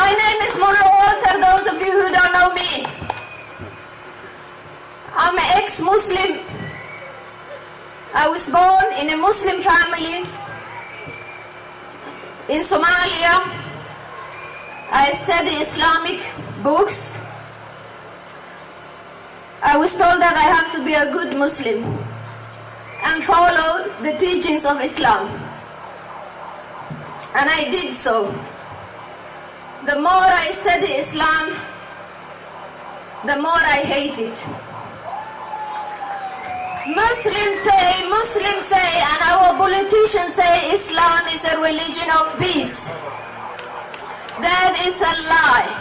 My name is ولتر, those of you who don't know me. I'm an ex-Muslim. I was born in a Muslim family in Somalia. I study Islamic books. I was told that I have to be a good Muslim and follow the teachings of Islam. And I did so. The more I study Islam, the more I hate it. Muslims say, and our politicians say Islam is a religion of peace. That is a lie.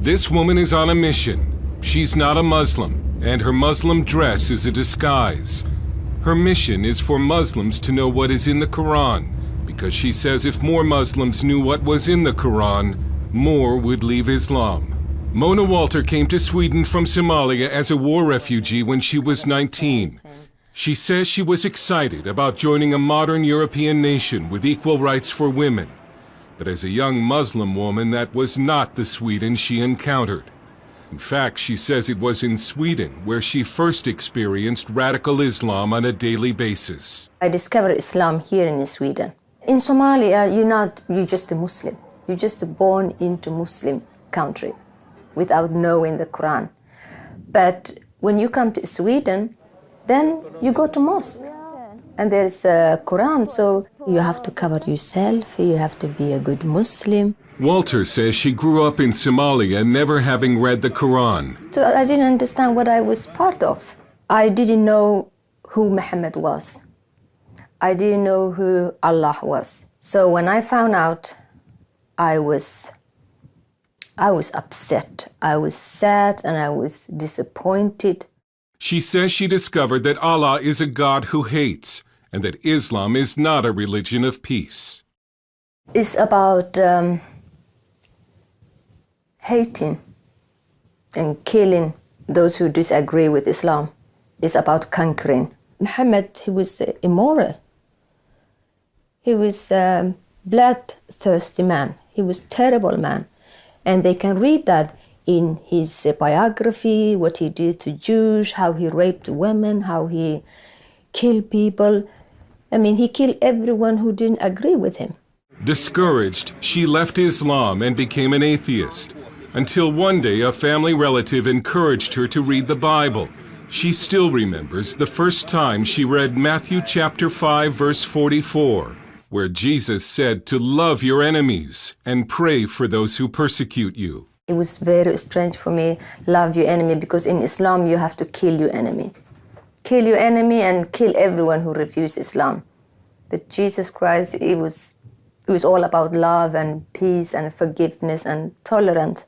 This woman is on a mission. She's not a Muslim, and her Muslim dress is a disguise. Her mission is for Muslims to know what is in the Quran, because she says if more Muslims knew what was in the Quran, more would leave Islam. Mona Walter came to Sweden from Somalia as a war refugee when she was 19. She says she was excited about joining a modern European nation with equal rights for women. But as a young Muslim woman, that was not the Sweden she encountered. In fact, she says it was in Sweden where she first experienced radical Islam on a daily basis. I discovered Islam here in Sweden. In Somalia, you're just a Muslim. You're just born into Muslim country without knowing the Quran. But when you come to Sweden, then you go to mosque. And there's a Quran, so you have to cover yourself, you have to be a good Muslim. Walter says she grew up in Somalia never having read the Quran. So I didn't understand what I was part of. I didn't know who Muhammad was. I didn't know who Allah was. So when I found out, I was upset, I was sad, and I was disappointed. She says she discovered that Allah is a God who hates, and that Islam is not a religion of peace. It's about hating and killing those who disagree with Islam. It's about conquering. Muhammad, he was immoral. He was a bloodthirsty man. He was a terrible man. And they can read that in his biography, what he did to Jews, how he raped women, how he killed people. I mean, he killed everyone who didn't agree with him. Discouraged, she left Islam and became an atheist, until one day a family relative encouraged her to read the Bible. She still remembers the first time she read Matthew chapter 5, verse 44, where Jesus said to love your enemies and pray for those who persecute you. It was very strange for me, love your enemy, because in Islam you have to kill your enemy. Kill your enemy and kill everyone who refuses Islam. But Jesus Christ, it was all about love and peace and forgiveness and tolerance.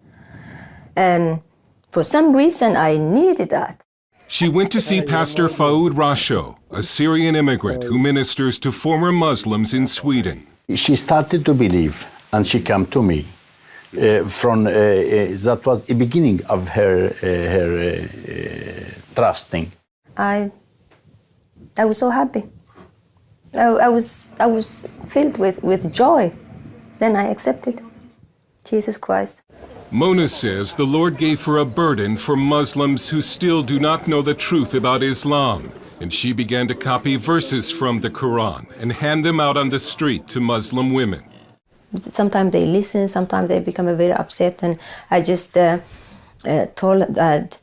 And for some reason I needed that. She went to see Pastor Faoud Rasho, a Syrian immigrant who ministers to former Muslims in Sweden. She started to believe, and she came to me. That was the beginning of her trusting. I was so happy. I was filled with joy. Then I accepted Jesus Christ. Mona says the Lord gave her a burden for Muslims who still do not know the truth about Islam, and she began to copy verses from the Quran and hand them out on the street to Muslim women. Sometimes they listen, sometimes they become very upset, and I just told that,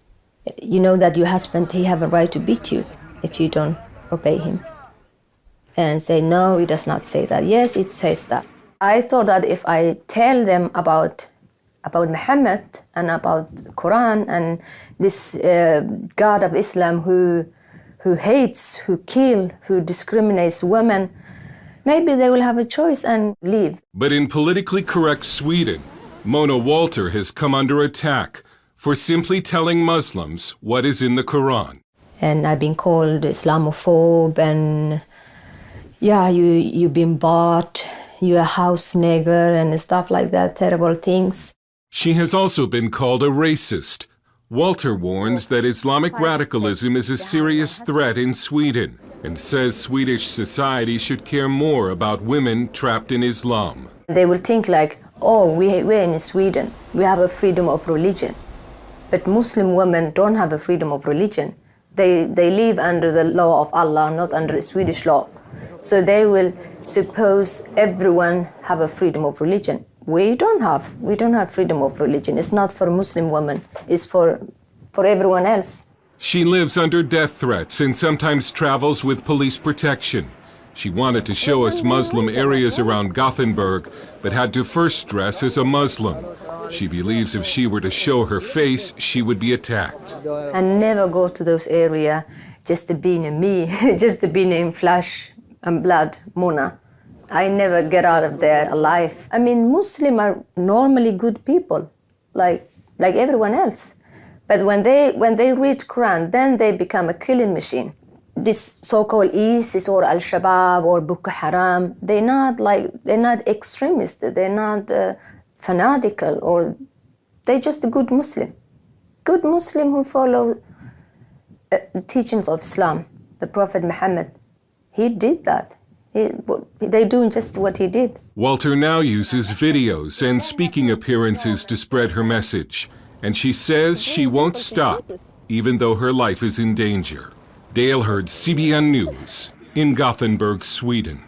you know that your husband, he have a right to beat you if you don't obey him. And say, no, it does not say that. Yes, it says that. I thought that if I tell them about Muhammad and about the Quran and this God of Islam who hates, who kills, who discriminates women, maybe they will have a choice and leave. But in politically correct Sweden, Mona Walter has come under attack for simply telling Muslims what is in the Quran. And I've been called Islamophobe, and yeah, you've been bought, you're a house nigger and stuff like that, terrible things. She has also been called a racist. Walter warns that Islamic radicalism is a serious threat in Sweden and says Swedish society should care more about women trapped in Islam. They will think like, oh, we're in Sweden, we have a freedom of religion. But Muslim women don't have a freedom of religion. They live under the law of Allah, not under Swedish law. So they will suppose everyone have a freedom of religion. We don't have freedom of religion. It's not for Muslim women, it's for everyone else. She lives under death threats and sometimes travels with police protection. She wanted to show us Muslim areas around Gothenburg, but had to first dress as a Muslim. She believes if she were to show her face, she would be attacked. And never go to those areas just to be in me, just to be in flesh and blood, Mona. I never get out of there alive. I mean, Muslims are normally good people, like everyone else. But when they read Quran, then they become a killing machine. This so-called ISIS or Al-Shabaab or Boko Haram, they're not extremists, they're not fanatical, or they're just a good Muslim who follow the teachings of Islam. The Prophet Muhammad, he did that. They're doing just what he did. ولتر now uses videos and speaking appearances to spread her message. And she says she won't stop, even though her life is in danger. Dale Hurd, CBN News, in Gothenburg, Sweden.